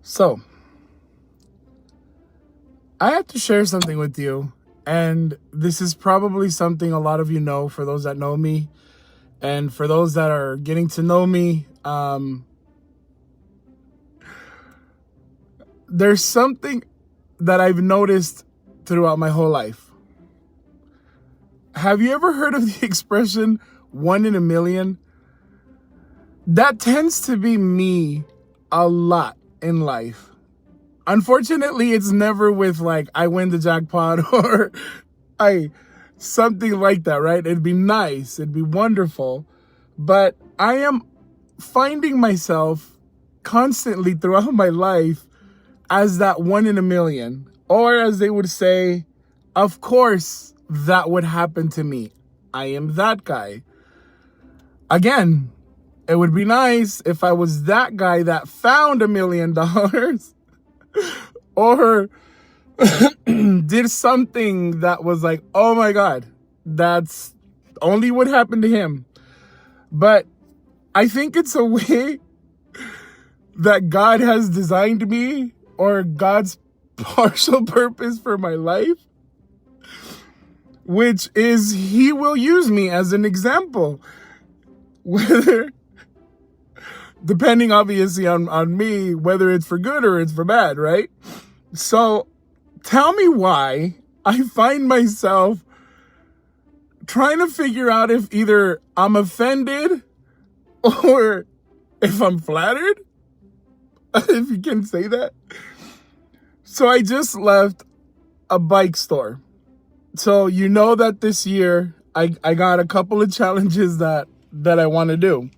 So, I have to share something with you, and this is probably something a lot of you know for those that know me, and for those that are getting to know me. There's something that I've noticed throughout my whole life. Have you ever heard of the expression one in a million? That tends to be me a lot in life. Unfortunately, it's never with like I win the jackpot or I something like that, right? It'd be nice, it'd be wonderful. But I am finding myself constantly throughout my life as that one in a million. Or as they would say, of course that would happen to me. I am that guy. Again, it would be nice if I was that guy that found $1 million or did something that was like, oh my God, that's only what happened to him. But I think it's a way that God has designed me, or God's partial purpose for my life, which is he will use me as an example, whether depending obviously on me, whether it's for good or it's for bad, right? So tell me why I find myself trying to figure out if either I'm offended or if I'm flattered, if you can say that. So I just left a bike store. So you know that this year I got a couple of challenges that I want to do.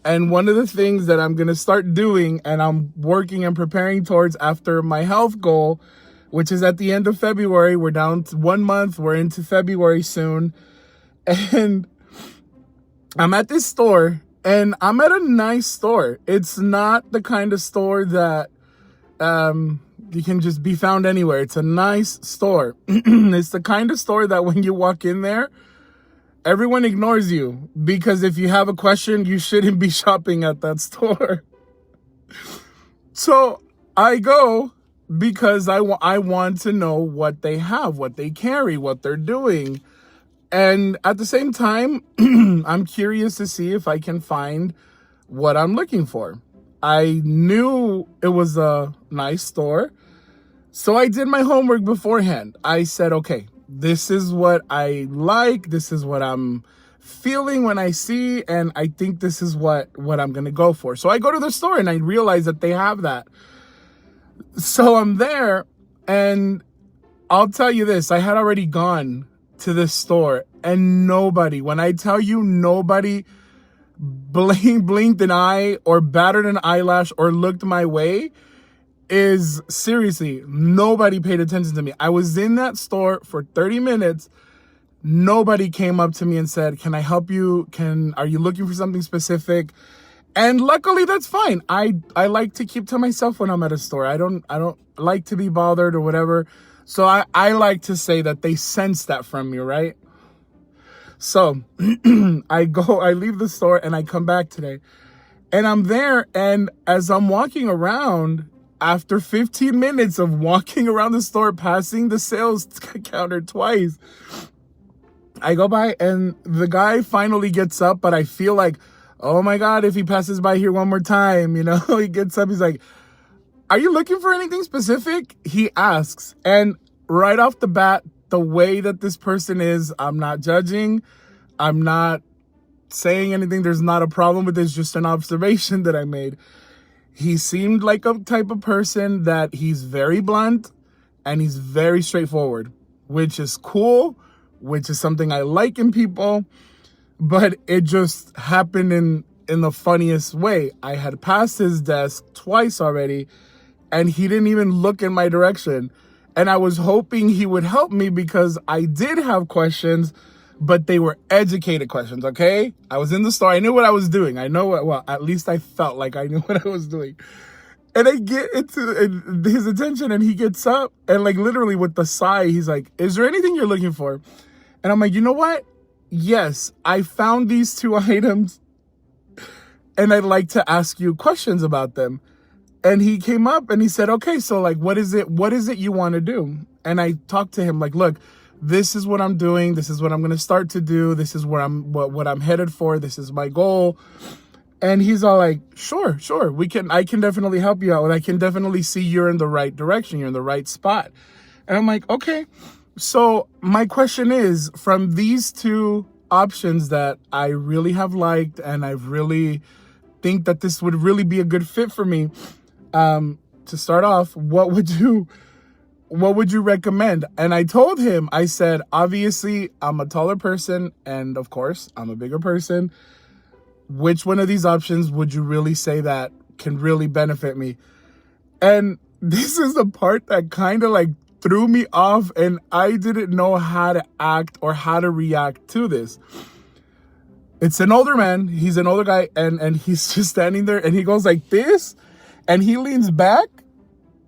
And one of the things that I'm going to start doing and I'm working and preparing towards after my health goal, which is at the end of February. We're down to 1 month. We're into February soon. And I'm at this store, and I'm at a nice store. It's not the kind of store that you can just be found anywhere. It's a nice store. It's the kind of store that when you walk in there, everyone ignores you, because if you have a question, you shouldn't be shopping at that store. So I go because I want to know what they have, what they carry, what they're doing. And at the same time, I'm curious to see if I can find what I'm looking for. I knew it was a nice store, so I did my homework beforehand. I said, okay, this is what I like. This is what I'm feeling when I see, and I think this is what I'm going to go for. So I go to the store and I realize that they have that. So I'm there, and I'll tell you this, I had already gone to this store, and nobody, when I tell you nobody blinked an eye or batted an eyelash or looked my way, is seriously, nobody paid attention to me. I was in that store for 30 minutes. Nobody came up to me and said, can I help you? Are you looking for something specific? And luckily that's fine. I like to keep to myself when I'm at a store. I don't like to be bothered or whatever. So I like to say that they sense that from me, right? So I leave the store and I come back today, and I'm there. And as I'm walking around, after 15 minutes of walking around the store, passing the sales counter twice, I go by and the guy finally gets up, but I feel like, oh my God, if he passes by here one more time, he gets up, he's like, are you looking for anything specific? He asks. And right off the bat, the way that this person is, I'm not judging. I'm not saying anything. There's not a problem with this, just an observation that I made. He seemed like a type of person that he's very blunt and he's very straightforward, which is cool, which is something I like in people, but it just happened in the funniest way. I had passed his desk twice already, and he didn't even look in my direction. And I was hoping he would help me because I did have questions, but they were educated questions, okay? I was in the store. I knew what I was doing. At least I felt like I knew what I was doing. And I get into his attention, and he gets up, and like literally with the sigh, he's like, is there anything you're looking for? And I'm like, you know what? Yes, I found these 2 items, and I'd like to ask you questions about them. And he came up and he said, okay, so like, what is it you want to do? And I talked to him like, look, this is what I'm doing. This is what I'm going to start to do. This is where what I'm headed for. This is my goal. And he's all like, sure. I can definitely help you out. And I can definitely see you're in the right direction. You're in the right spot. And I'm like, okay. So my question is, from these two options that I really have liked and I really think that this would really be a good fit for me, to start off, what would you recommend? And I told him, I said, obviously I'm a taller person and of course I'm a bigger person. Which one of these options would you really say that can really benefit me? And this is the part that kind of like threw me off, and I didn't know how to act or how to react to this. It's an older man. He's an older guy, and he's just standing there, and he goes like this, and he leans back,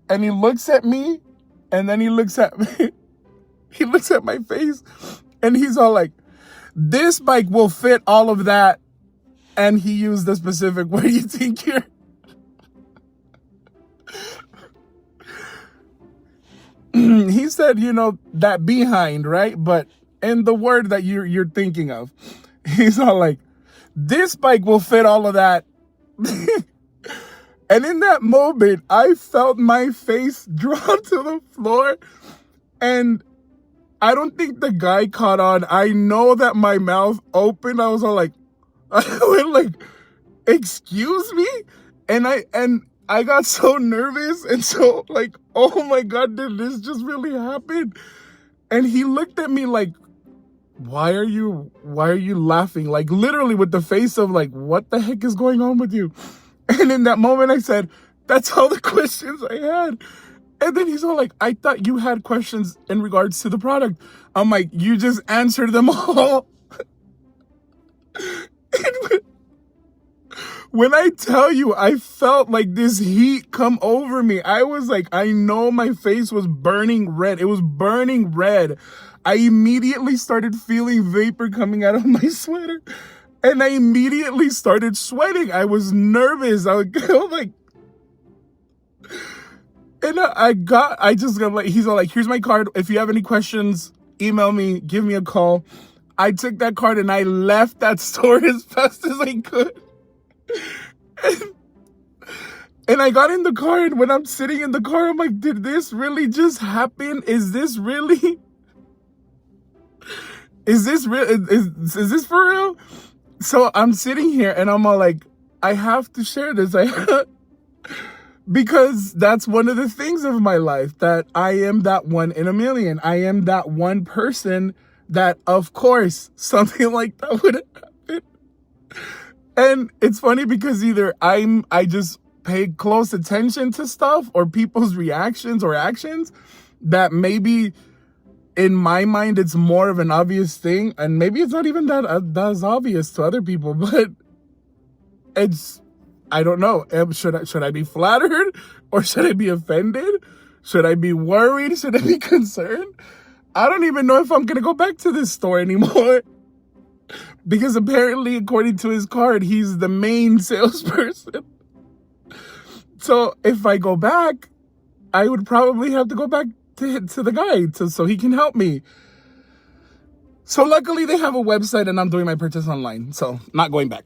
and he looks at me, and then he looks at me. He looks at my face, and he's all like, this bike will fit all of that. And he used the specific, what do you think here? He said, that behind, right? But in the word that you're thinking of, he's all like, this bike will fit all of that. And in that moment, I felt my face drop to the floor. And I don't think the guy caught on. I know that my mouth opened. I was all like, I went like, excuse me? And I got so nervous and so like, oh my God, did this just really happen? And he looked at me like, why are you laughing? Like literally with the face of like, what the heck is going on with you? And in that moment I said, that's all the questions I had. And then he's all like, I thought you had questions in regards to the product. I'm like, you just answered them all. When I tell you, I felt like this heat come over me. I was like, I know my face was burning red. It was burning red. I immediately started feeling vapor coming out of my sweater. And I immediately started sweating. I was nervous. I was like, and I just got like, he's all like, here's my card. If you have any questions, email me, give me a call. I took that card and I left that store as fast as I could. And I got in the car, and when I'm sitting in the car, I'm like, did this really just happen? Is this really? Is this real? Is this for real? So I'm sitting here and I'm all like, I have to share this. Because that's one of the things of my life, that I am that one in a million. I am that one person that, of course, something like that would happen. And it's funny because either I just pay close attention to stuff or people's reactions or actions that maybe in my mind it's more of an obvious thing, and maybe it's not even that as obvious to other people, but it's, I don't know. Should I be flattered or should I be offended? Should I be worried? Should I be concerned? I don't even know if I'm going to go back to this store anymore. Because apparently, according to his card, he's the main salesperson. So if I go back, I would probably have to go back to the guy so he can help me. So luckily, they have a website and I'm doing my purchase online. So not going back.